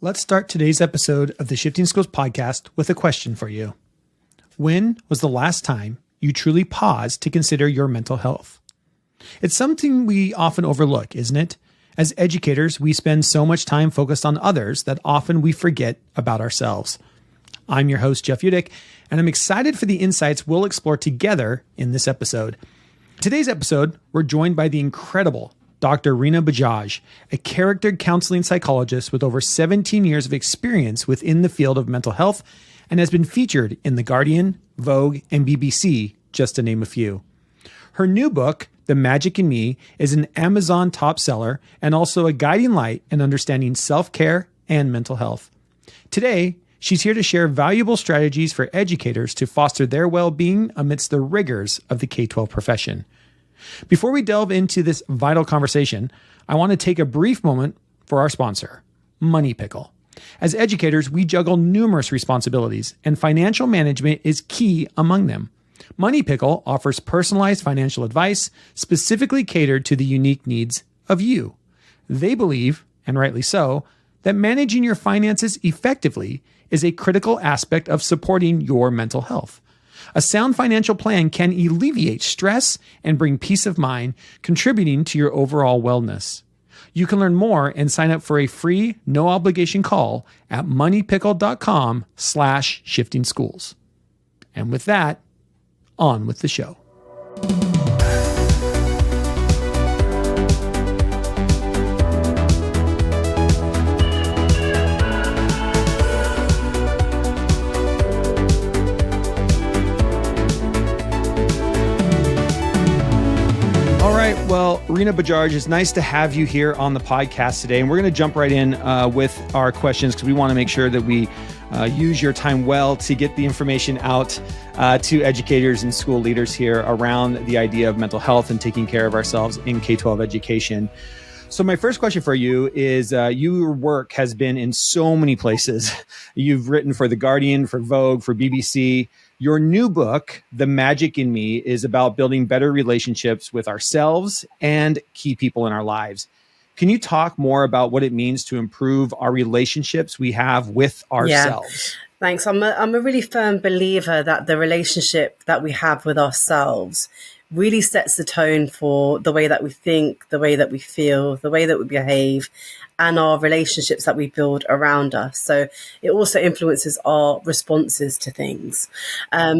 Let's start today's episode of the Shifting Schools podcast with a question for you. When was the last time you truly paused to consider your mental health? It's something we often overlook, isn't it? As educators, we spend so much time focused on others that often we forget about ourselves. I'm your host, Jeff Udick, and I'm excited for the insights we'll explore together in this episode. Today's episode, we're joined by the incredible Dr. Rina Bajaj, a charactered counseling psychologist with over 17 years of experience within the field of mental health and has been featured in The Guardian, Vogue, and BBC, just to name a few. Her new book, The Magic in Me, is an Amazon top seller and also a guiding light in understanding self-care and mental health. Today, she's here to share valuable strategies for educators to foster their well-being amidst the rigors of the K-12 profession. Before we delve into this vital conversation, I want to take a brief moment for our sponsor, Money Pickle. As educators, we juggle numerous responsibilities, and financial management is key among them. Money Pickle offers personalized financial advice specifically catered to the unique needs of you. They believe, and rightly so, that managing your finances effectively is a critical aspect of supporting your mental health. A sound financial plan can alleviate stress and bring peace of mind, contributing to your overall wellness. You can learn more and sign up for a free, no obligation call at moneypickle.com/shifting schools. And with that, on with the show. Well, Rina Bajaj, it's nice to have you here on the podcast today. And we're going to jump right in with our questions because we want to make sure that we use your time well to get the information out to educators and school leaders here around the idea of mental health and taking care of ourselves in K-12 education. So my first question for you is, your work has been in so many places. You've written for The Guardian, for Vogue, for BBC. Your new book, The Magic in Me, is about building better relationships with ourselves and key people in our lives. Can you talk more about what it means to improve our relationships we have with ourselves? Yeah. Thanks. I'm a really firm believer that the relationship that we have with ourselves really sets the tone for the way that we think, the way that we feel, the way that we behave, and our relationships that we build around us. So it also influences our responses to things.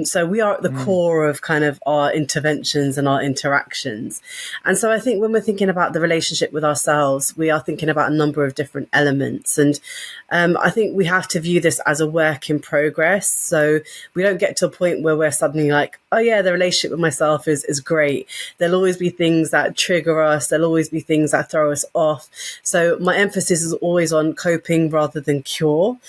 So we are at the core of kind of our interventions and our interactions. And so I think when we're thinking about the relationship with ourselves, we are thinking about a number of different elements. And I think we have to view this as a work in progress. So we don't get to a point where we're suddenly like, oh yeah, the relationship with myself is great. There'll always be things that trigger us. There'll always be things that throw us off. So my emphasis is always on coping rather than cure.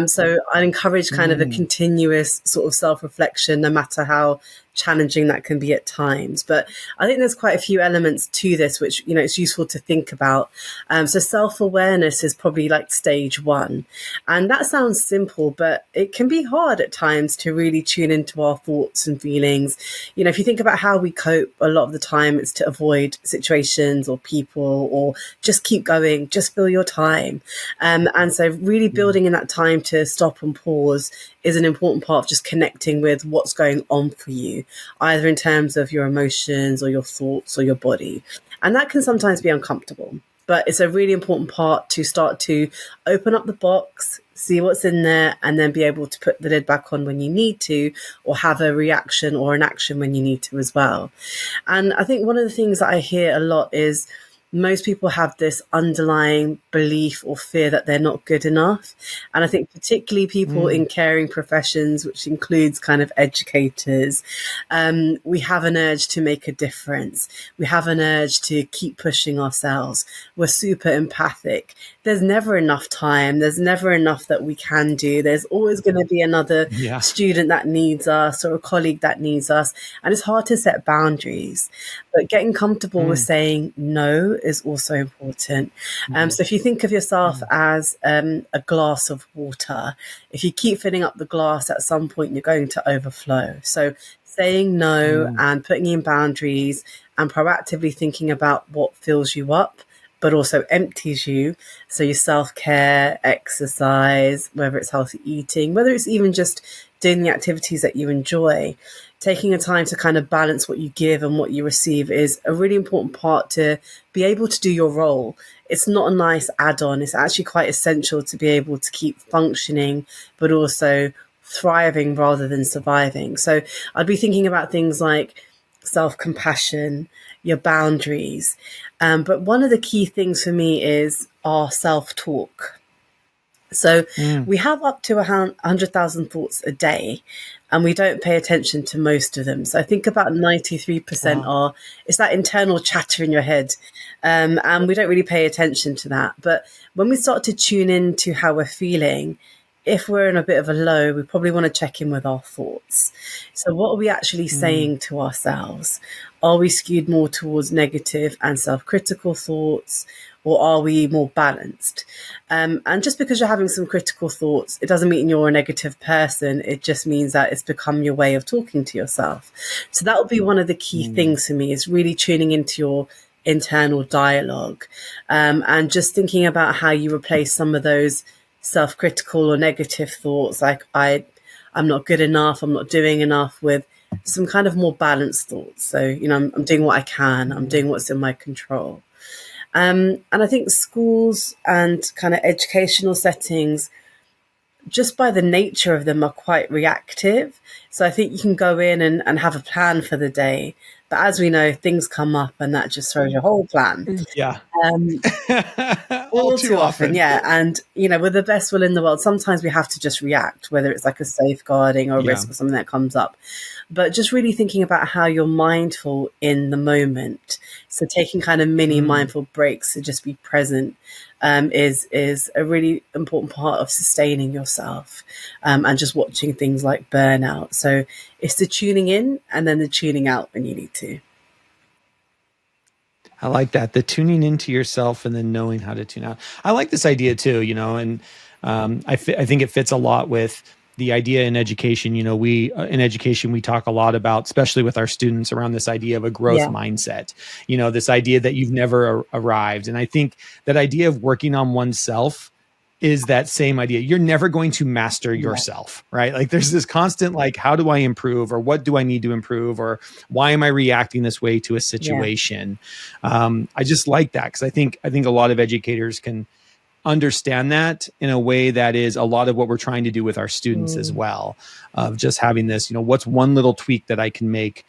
So I encourage kind of a continuous sort of self-reflection, no matter how challenging that can be at times. But I think there's quite a few elements to this, which, you know, it's useful to think about. So self-awareness is probably like stage one. And that sounds simple, but it can be hard at times to really tune into our thoughts and feelings. You know, if you think about how we cope, a lot of the time it's to avoid situations or people, or just keep going, just fill your time. And so really building in that time to stop and pause is an important part of just connecting with what's going on for you, either in terms of your emotions or your thoughts or your body. And that can sometimes be uncomfortable, but it's a really important part to start to open up the box, see what's in there, and then be able to put the lid back on when you need to, or have a reaction or an action when you need to as well. And I think one of the things that I hear a lot is most people have this underlying belief or fear that they're not good enough. And I think particularly people in caring professions, which includes kind of educators, we have an urge to make a difference. We have an urge to keep pushing ourselves. We're super empathic. There's never enough time. There's never enough that we can do. There's always going to be another student that needs us or a colleague that needs us. And it's hard to set boundaries. But getting comfortable with saying no is also important. So if you think of yourself as a glass of water, if you keep filling up the glass, at some point you're going to overflow. So saying no and putting in boundaries and proactively thinking about what fills you up but also empties you. So your self-care, exercise, whether it's healthy eating, whether it's even just doing the activities that you enjoy, taking a time to kind of balance what you give and what you receive is a really important part to be able to do your role. It's not a nice add-on. It's actually quite essential to be able to keep functioning, but also thriving rather than surviving. So I'd be thinking about things like self-compassion, your boundaries. But one of the key things for me is our self-talk. So we have up to 100,000 thoughts a day, and we don't pay attention to most of them. So I think about 93% are, it's that internal chatter in your head. And we don't really pay attention to that. But when we start to tune in to how we're feeling, if we're in a bit of a low, we probably want to check in with our thoughts. So what are we actually saying to ourselves? Are we skewed more towards negative and self-critical thoughts, or are we more balanced? And just because you're having some critical thoughts, it doesn't mean you're a negative person. It just means that it's become your way of talking to yourself. So that would be one of the key things for me, is really tuning into your internal dialogue, and just thinking about how you replace some of those self-critical or negative thoughts, like I'm not good enough, I'm not doing enough, with some kind of more balanced thoughts. So, I'm doing what I can, I'm doing what's in my control. And I think schools and kind of educational settings, just by the nature of them, are quite reactive. So I think you can go in and have a plan for the day. But as we know, things come up and that just throws your whole plan. Yeah. All too often, yeah. And, with the best will in the world, sometimes we have to just react, whether it's like a safeguarding or a risk or something that comes up. But just really thinking about how you're mindful in the moment. So taking kind of mini mindful breaks to just be present is a really important part of sustaining yourself, and just watching things like burnout. So it's the tuning in and then the tuning out when you need to. I like that. The tuning into yourself and then knowing how to tune out. I like this idea too, and I think it fits a lot with the idea in education. In education, we talk a lot about, especially with our students, around this idea of a growth mindset, this idea that you've never arrived. And I think that idea of working on oneself is that same idea. You're never going to master yourself, right? Like there's this constant, like, how do I improve, or what do I need to improve, or why am I reacting this way to a situation? I just like that, because I think a lot of educators can understand that in a way that is a lot of what we're trying to do with our students as well, of just having this, what's one little tweak that I can make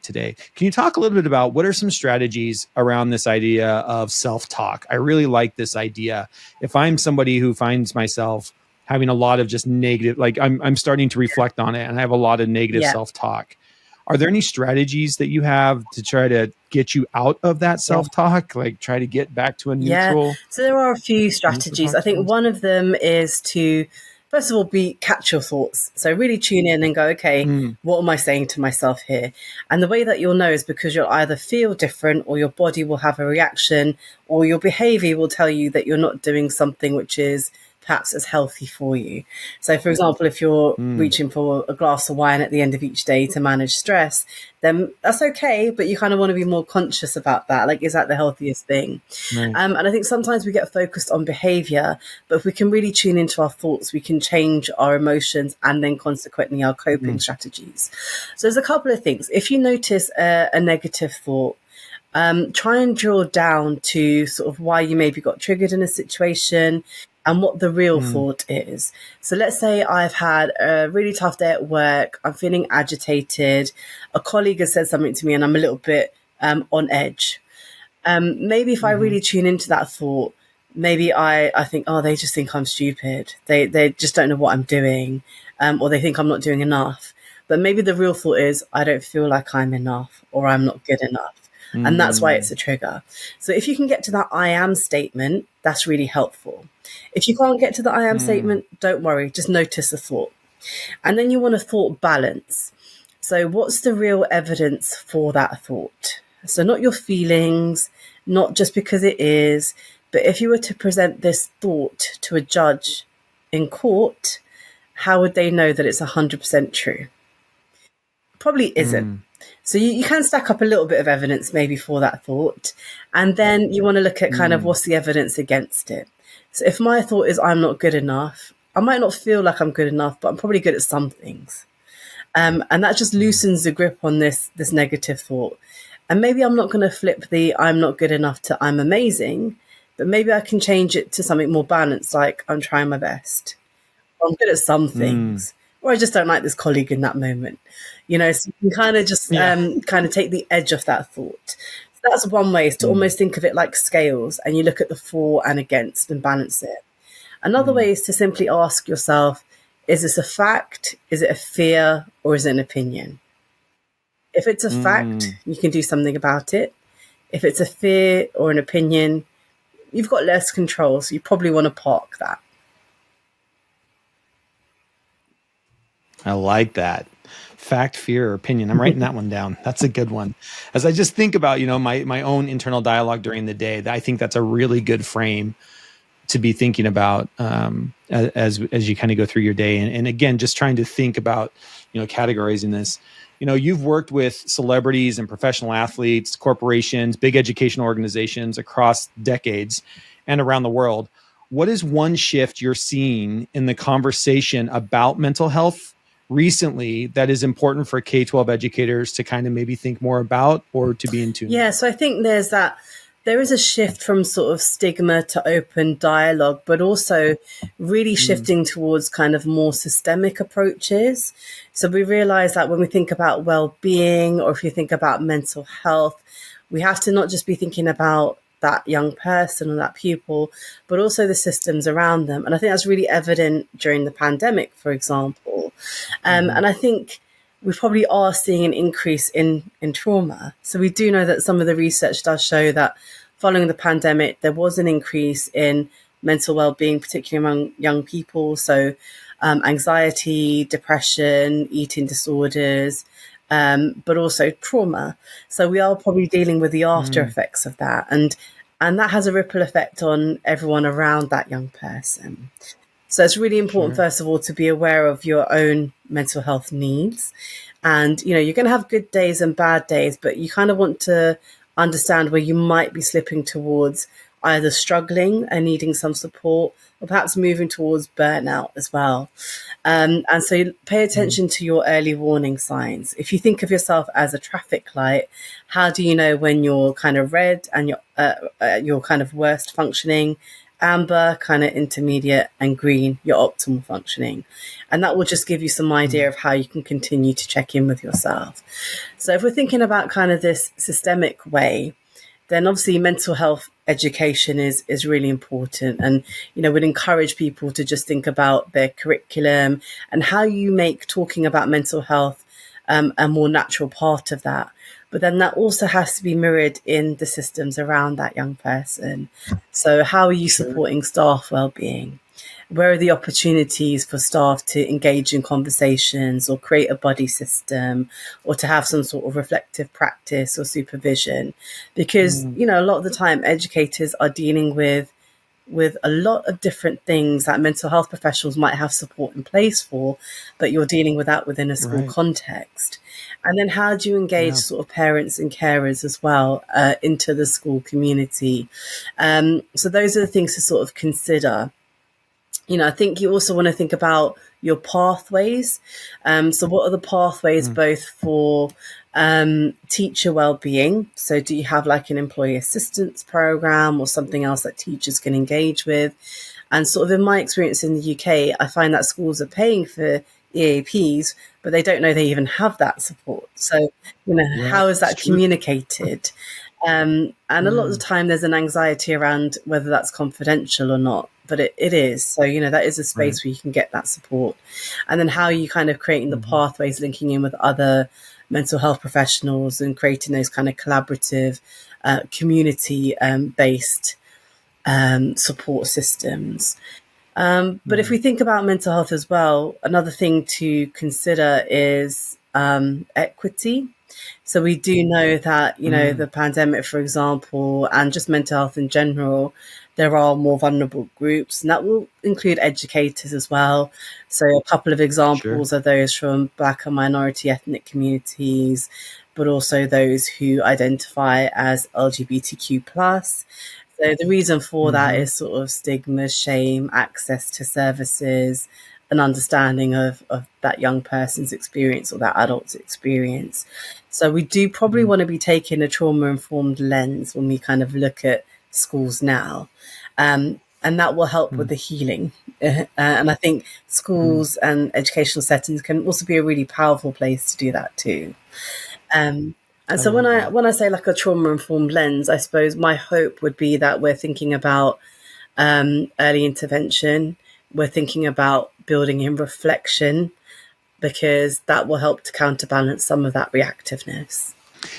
today. Can you talk a little bit about what are some strategies around this idea of self-talk? I really like this idea. If I'm somebody who finds myself having a lot of just negative, like I'm starting to reflect on it and I have a lot of negative self-talk, are there any strategies that you have to try to get you out of that self-talk, like try to get back to a neutral? So there are a few strategies. I think one of them is to, first of all, catch your thoughts. So really tune in and go, okay, what am I saying to myself here? And the way that you'll know is because you'll either feel different, or your body will have a reaction, or your behavior will tell you that you're not doing something which is perhaps as healthy for you. So for example, if you're reaching for a glass of wine at the end of each day to manage stress, then that's okay, but you kind of want to be more conscious about that. Like, is that the healthiest thing? And I think sometimes we get focused on behavior, but if we can really tune into our thoughts, we can change our emotions and then consequently our coping strategies. So there's a couple of things. If you notice a negative thought, try and drill down to sort of why you maybe got triggered in a situation and what the real thought is. So let's say I've had a really tough day at work. I'm feeling agitated. A colleague has said something to me and I'm a little bit on edge. Maybe if I really tune into that thought, maybe I think, oh, they just think I'm stupid. They just don't know what I'm doing, or they think I'm not doing enough. But maybe the real thought is, I don't feel like I'm enough, or I'm not good enough. And that's why it's a trigger. So if you can get to that I am statement, that's really helpful. If you can't get to the I am statement, don't worry, just notice the thought. And then you want a thought balance. So what's the real evidence for that thought? So not your feelings, not just because it is, but if you were to present this thought to a judge in court, how would they know that it's 100% true? Probably isn't. So you can stack up a little bit of evidence maybe for that thought. And then you want to look at kind of what's the evidence against it. So if my thought is I'm not good enough, I might not feel like I'm good enough, but I'm probably good at some things. And that just loosens the grip on this negative thought. And maybe I'm not going to flip the I'm not good enough to I'm amazing, but maybe I can change it to something more balanced, like I'm trying my best. I'm good at some things, or I just don't like this colleague in that moment. So you can kind of just kind of take the edge off that thought. So that's one way, is to almost think of it like scales, and you look at the for and against and balance it. Another way is to simply ask yourself, is this a fact? Is it a fear? Or is it an opinion? If it's a fact, you can do something about it. If it's a fear or an opinion, you've got less control, so you probably want to park that. I like that. Fact, fear, or opinion. I'm writing that one down. That's a good one. As I just think about, my own internal dialogue during the day, I think that's a really good frame to be thinking about as you kind of go through your day. And again, just trying to think about, categorizing this. You've worked with celebrities and professional athletes, corporations, big educational organizations across decades and around the world. What is one shift you're seeing in the conversation about mental health recently that is important for K-12 educators to kind of maybe think more about or to be in tune? Yeah, so I think there is a shift from sort of stigma to open dialogue, but also really shifting towards kind of more systemic approaches. So we realize that when we think about well-being, or if you think about mental health, we have to not just be thinking about that young person or that pupil, but also the systems around them. And I think that's really evident during the pandemic, for example. And I think we probably are seeing an increase in trauma. So we do know that some of the research does show that following the pandemic, there was an increase in mental well-being, particularly among young people. So anxiety, depression, eating disorders, but also trauma. So we are probably dealing with the after effects of that. And that has a ripple effect on everyone around that young person. So it's really important, first of all, to be aware of your own mental health needs. And, you're going to have good days and bad days, but you kind of want to understand where you might be slipping towards either struggling and needing some support, or perhaps moving towards burnout as well. And so pay attention to your early warning signs. If you think of yourself as a traffic light, how do you know when you're kind of red and you're kind of worst functioning, amber, kind of intermediate, and green, your optimal functioning? And that will just give you some idea of how you can continue to check in with yourself. So if we're thinking about kind of this systemic way, then obviously mental health education is really important. And, would encourage people to just think about their curriculum and how you make talking about mental health a more natural part of that. But then that also has to be mirrored in the systems around that young person. So how are you supporting staff well-being? Where are the opportunities for staff to engage in conversations or create a buddy system, or to have some sort of reflective practice or supervision? Because, a lot of the time educators are dealing with a lot of different things that mental health professionals might have support in place for, but you're dealing with that within a school context. And then how do you engage sort of parents and carers as well into the school community? So those are the things to sort of consider. I think you also want to think about your pathways. So what are the pathways both for teacher well-being? So do you have like an employee assistance program or something else that teachers can engage with? And sort of in my experience in the UK, I find that schools are paying for EAPs, but they don't know they even have that support. So, how is that communicated? And a lot of the time there's an anxiety around whether that's confidential or not, but it is. So, that is a space where you can get that support. And then how are you kind of creating the pathways, linking in with other mental health professionals and creating those kind of collaborative, community-based support systems. But if we think about mental health as well, another thing to consider is equity. So we do know that, the pandemic, for example, and just mental health in general, there are more vulnerable groups, and that will include educators as well. So a couple of examples are those from Black and minority ethnic communities, but also those who identify as LGBTQ+. So the reason for that is sort of stigma, shame, access to services, an understanding of that young person's experience or that adult's experience. So we do probably want to be taking a trauma-informed lens when we kind of look at schools now. And that will help with the healing. And I think schools and educational settings can also be a really powerful place to do that too. And so when I say like a trauma-informed lens, I suppose my hope would be that we're thinking about early intervention. We're thinking about building in reflection, because that will help to counterbalance some of that reactiveness.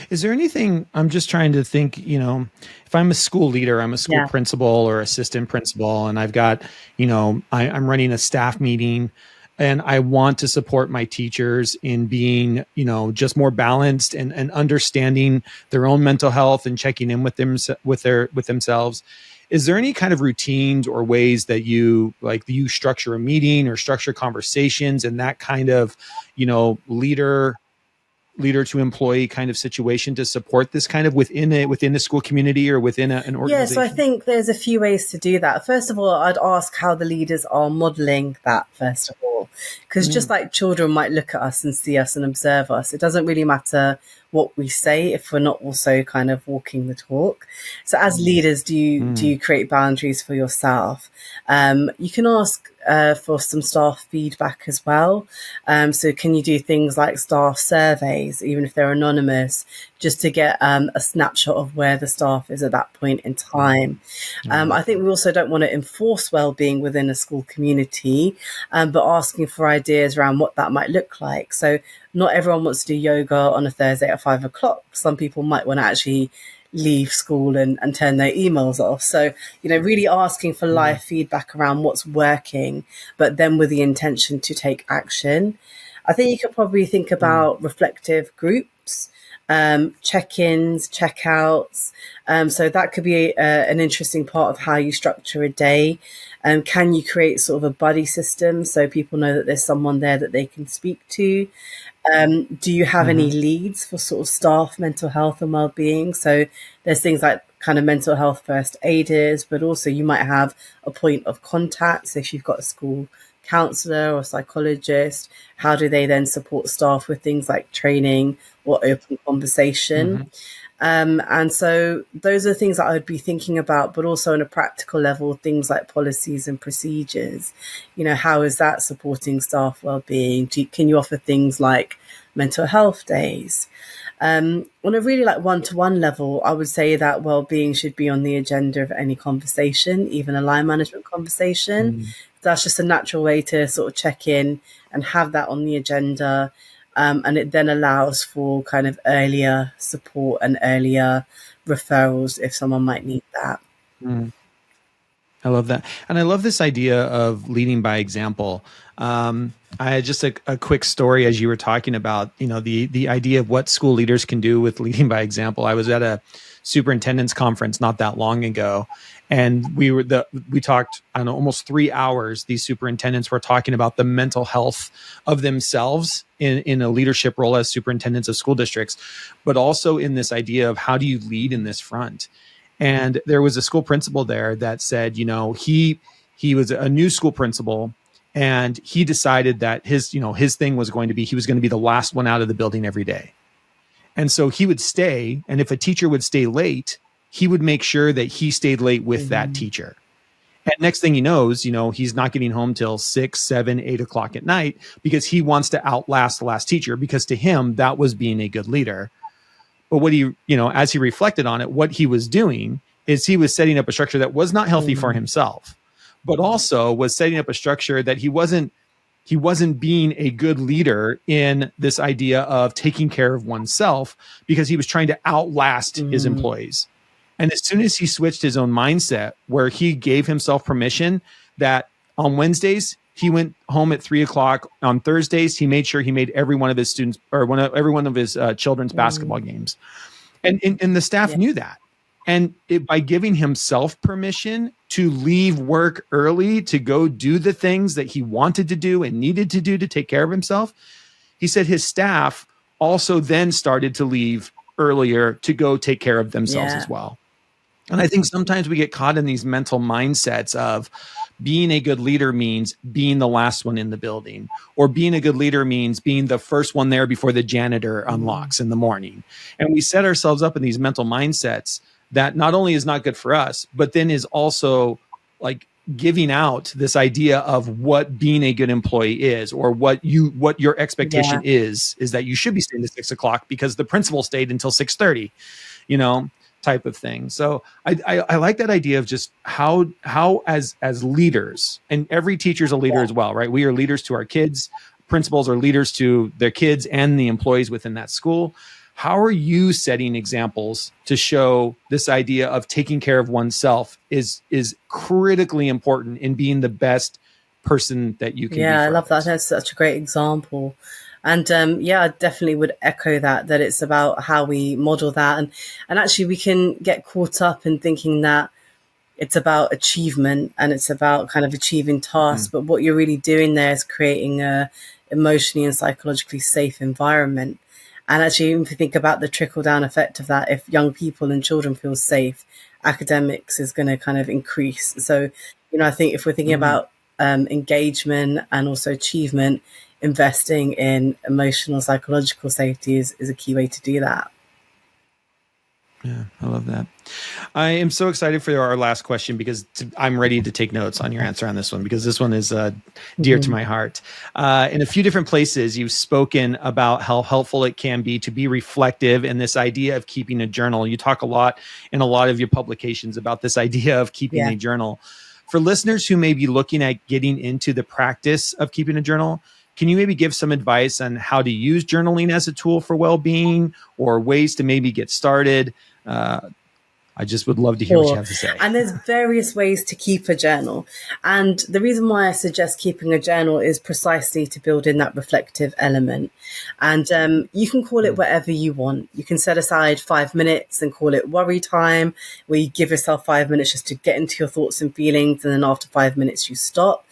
Is there anything, I'm just trying to think, if I'm a school leader, I'm a school principal or assistant principal, and I've got, I'm running a staff meeting, and I want to support my teachers in being, just more balanced and understanding their own mental health and checking in with them, with themselves. Is there any kind of routines or ways that you structure a meeting or structure conversations and that kind of, leader to employee kind of situation to support this kind of within the school community or within an organization? Yeah, so I think there's a few ways to do that. First of all, I'd ask how the leaders are modeling that, first of all, because just like children might look at us and see us and observe us, it doesn't really matter what we say if we're not also kind of walking the talk. So as leaders, do you create boundaries for yourself? You can ask for some staff feedback as well. So can you do things like staff surveys, even if they're anonymous, just to get a snapshot of where the staff is at that point in time? I think we also don't want to enforce well-being within a school community, but asking for ideas around what that might look like. So not everyone wants to do yoga on a Thursday at 5 o'clock. Some people might want to actually leave school and turn their emails off. So, really asking for live feedback around what's working, but then with the intention to take action. I think you could probably think about reflective groups, check-ins, check-outs. So that could be an interesting part of how you structure a day. Can you create sort of a buddy system so people know that there's someone there that they can speak to? Do you have any leads for sort of staff mental health and well-being? So there's things like kind of mental health first aiders, but also you might have a point of contact. So if you've got a school counsellor or psychologist, how do they then support staff with things like training or open conversation? And so those are things that I would be thinking about, but also on a practical level, things like policies and procedures. How is that supporting staff well-being? Can you offer things like mental health days? On a really one-to-one level, I would say that well-being should be on the agenda of any conversation, even a line management conversation. That's just a natural way to sort of check in and have that on the agenda. And it then allows for kind of earlier support and earlier referrals if someone might need that. I love that. And I love this idea of leading by example. I had just a quick story as you were talking about, the idea of what school leaders can do with leading by example. I was at a superintendent's conference not that long ago, and we talked, I don't know, almost 3 hours. These superintendents were talking about the mental health of themselves in a leadership role as superintendents of school districts, but also in this idea of how do you lead in this front? And there was a school principal there that said, he was a new school principal, and he decided that his thing was going to be, he was going to be the last one out of the building every day. And so he would stay, and if a teacher would stay late, he would make sure that he stayed late with that teacher. And next thing he knows, he's not getting home till 6, 7, 8 o'clock at night because he wants to outlast the last teacher, because to him, that was being a good leader. But what he, as he reflected on it, what he was doing is he was setting up a structure that was not healthy for himself, but also was setting up a structure that he wasn't being a good leader in this idea of taking care of oneself, because he was trying to outlast his employees. And as soon as he switched his own mindset, where he gave himself permission that on Wednesdays, he went home at 3 o'clock. On Thursdays, he made sure he made every one of his students or every one of his children's basketball games. And the staff knew that. And by giving himself permission to leave work early to go do the things that he wanted to do and needed to do to take care of himself, he said his staff also then started to leave earlier to go take care of themselves as well. And I think sometimes we get caught in these mental mindsets of being a good leader means being the last one in the building, or being a good leader means being the first one there before the janitor unlocks in the morning. And we set ourselves up in these mental mindsets that not only is not good for us, but then is also like giving out this idea of what being a good employee is, or what your expectation is that you should be staying to 6 o'clock because the principal stayed until 6:30, type of thing. So I like that idea of just how as leaders, and every teacher's a leader as well, right? We are leaders to our kids. Principals are leaders to their kids and the employees within that school. How are you setting examples to show this idea of taking care of oneself is critically important in being the best person that you can be? Yeah, I love that. That's such a great example. And I definitely would echo that it's about how we model that. And actually we can get caught up in thinking that it's about achievement and it's about kind of achieving tasks. But what you're really doing there is creating a emotionally and psychologically safe environment. And actually, if you think about the trickle down effect of that, if young people and children feel safe, academics is going to kind of increase. So, I think if we're thinking about engagement and also achievement, investing in emotional, psychological safety is a key way to do that. Yeah, I love that. I am so excited for our last question because I'm ready to take notes on your answer on this one, because this one is dear to my heart. In a few different places, you've spoken about how helpful it can be to be reflective and this idea of keeping a journal. You talk a lot in a lot of your publications about this idea of keeping a journal. For listeners who may be looking at getting into the practice of keeping a journal, can you maybe give some advice on how to use journaling as a tool for well-being, or ways to maybe get started? I just would love to hear what you have to say. And there's various ways to keep a journal. And the reason why I suggest keeping a journal is precisely to build in that reflective element. And you can call it whatever you want. You can set aside 5 minutes and call it worry time, where you give yourself 5 minutes just to get into your thoughts and feelings. And then after 5 minutes, you stop.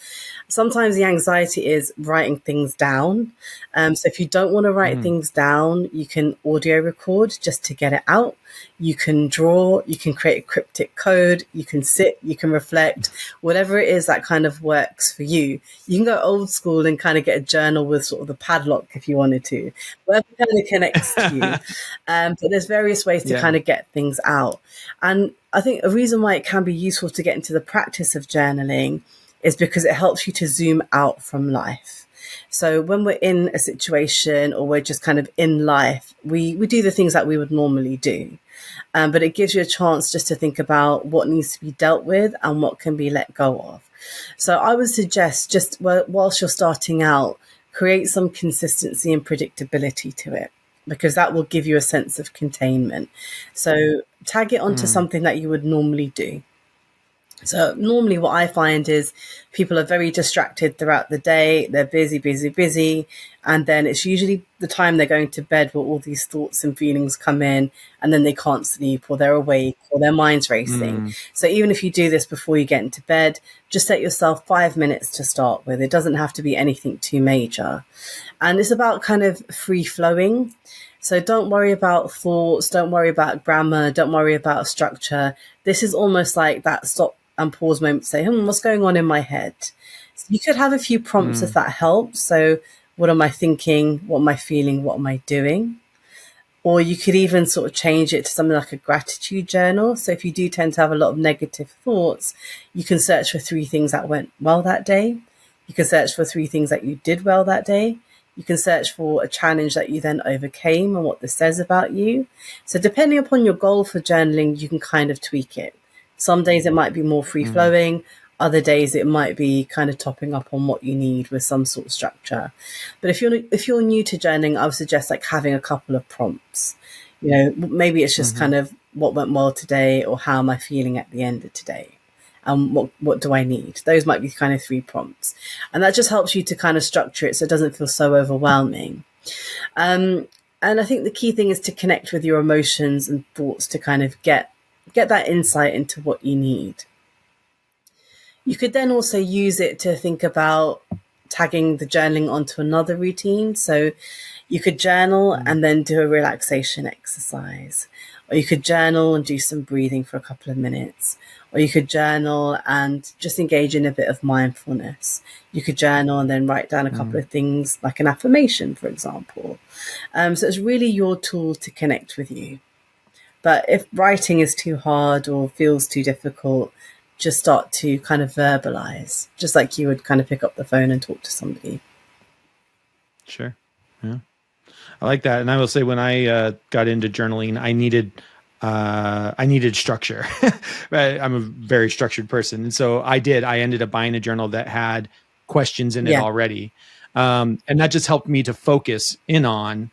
Sometimes the anxiety is writing things down. So if you don't want to write things down, you can audio record just to get it out. You can draw, you can create a cryptic code, you can sit, you can reflect, whatever it is that kind of works for you. You can go old school and kind of get a journal with sort of the padlock if you wanted to, whatever kind of connects to you. But there's various ways to kind of get things out. And I think a reason why it can be useful to get into the practice of journaling is because it helps you to zoom out from life. So when we're in a situation or we're just kind of in life, we do the things that we would normally do. But it gives you a chance just to think about what needs to be dealt with and what can be let go of. So I would suggest just whilst you're starting out, create some consistency and predictability to it, because that will give you a sense of containment. So tag it onto something that you would normally do. So normally what I find is people are very distracted throughout the day. They're busy. And then it's usually the time they're going to bed where all these thoughts and feelings come in, and then they can't sleep, or they're awake, or their mind's racing. So even if you do this before you get into bed, just set yourself 5 minutes to start with. It doesn't have to be anything too major. And it's about kind of free flowing. So don't worry about thoughts. Don't worry about grammar. Don't worry about structure. This is almost like that stop and pause moment to say, what's going on in my head? So you could have a few prompts if that helps. So what am I thinking? What am I feeling? What am I doing? Or you could even sort of change it to something like a gratitude journal. So if you do tend to have a lot of negative thoughts, you can search for 3 things that went well that day. You can search for 3 things that you did well that day. You can search for a challenge that you then overcame and what this says about you. So depending upon your goal for journaling, you can kind of tweak it. Some days it might be more free flowing. Other days it might be kind of topping up on what you need with some sort of structure. But if you're new to journaling, I would suggest like having a couple of prompts. Maybe it's just kind of what went well today, or how am I feeling at the end of today? And what do I need? Those might be kind of 3 prompts. And that just helps you to kind of structure it so it doesn't feel so overwhelming. And I think the key thing is to connect with your emotions and thoughts to kind of get get that insight into what you need. You could then also use it to think about tagging the journaling onto another routine. So you could journal and then do a relaxation exercise, or you could journal and do some breathing for a couple of minutes, or you could journal and just engage in a bit of mindfulness. You could journal and then write down a couple of things like an affirmation, for example. So it's really your tool to connect with you. But if writing is too hard or feels too difficult, just start to kind of verbalize, just like you would kind of pick up the phone and talk to somebody. Sure. Yeah. I like that. And I will say when I got into journaling, I needed structure. I'm a very structured person. And so I ended up buying a journal that had questions in it already. And that just helped me to focus in on,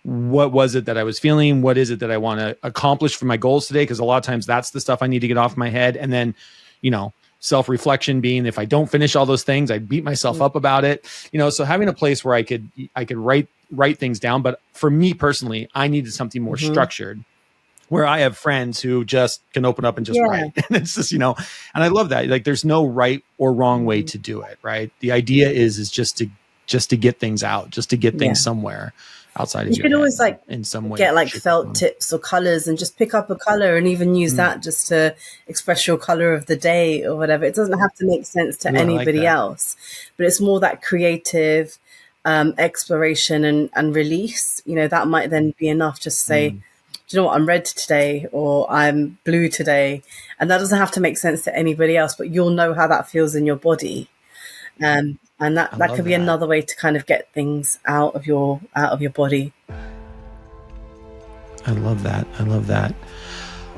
what was it that I was feeling? What is it that I want to accomplish for my goals today? Because a lot of times that's the stuff I need to get off my head. And then, self-reflection being, if I don't finish all those things, I beat myself up about it. So having a place where I could write things down. But for me personally, I needed something more structured, where I have friends who just can open up and just write. And it's just, and I love that. Like, there's no right or wrong way to do it. Right. The idea is just to get things out, just to get things somewhere outside of you can always in some way get felt tips or colors and just pick up a color and even use that just to express your color of the day or whatever. It doesn't have to make sense to anybody else, but it's more that creative exploration and release. That might then be enough just to say, do you know what, I'm red today or I'm blue today. And that doesn't have to make sense to anybody else, but you'll know how that feels in your body. And that could be another way to kind of get things out of your body. I love that.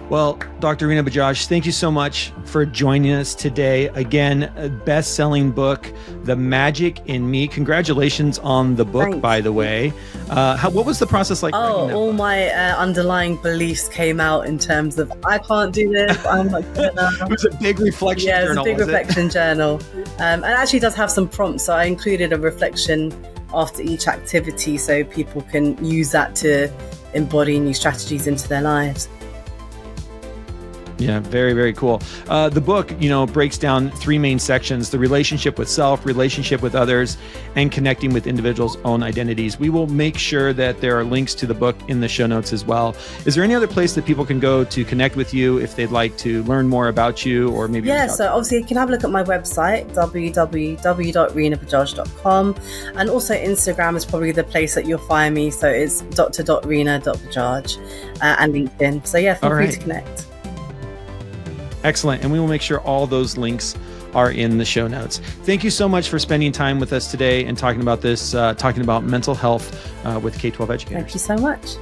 Well, Dr. Rina Bajaj, thank you so much for joining us today. Again, a best-selling book, The Magic in Me. Congratulations on the book, by the way. What was the process like? All my underlying beliefs came out in terms of, I can't do this. I'm not good enough. It was a big reflection journal. Yeah, it was a big reflection journal. And it actually does have some prompts. So I included a reflection after each activity so people can use that to embody new strategies into their lives. Yeah, very, very cool. The book, breaks down three main sections: the relationship with self, relationship with others, and connecting with individuals' own identities. We will make sure that there are links to the book in the show notes as well. Is there any other place that people can go to connect with you if they'd like to learn more about you, or maybe? Yeah, so obviously you can have a look at my website, www.rinabajaj.com, and also Instagram is probably the place that you'll find me. So it's dr.rina.bajaj and LinkedIn. So yeah, feel free to connect. Excellent. And we will make sure all those links are in the show notes. Thank you so much for spending time with us today and talking about this, talking about mental health with K-12 educators. Thank you so much.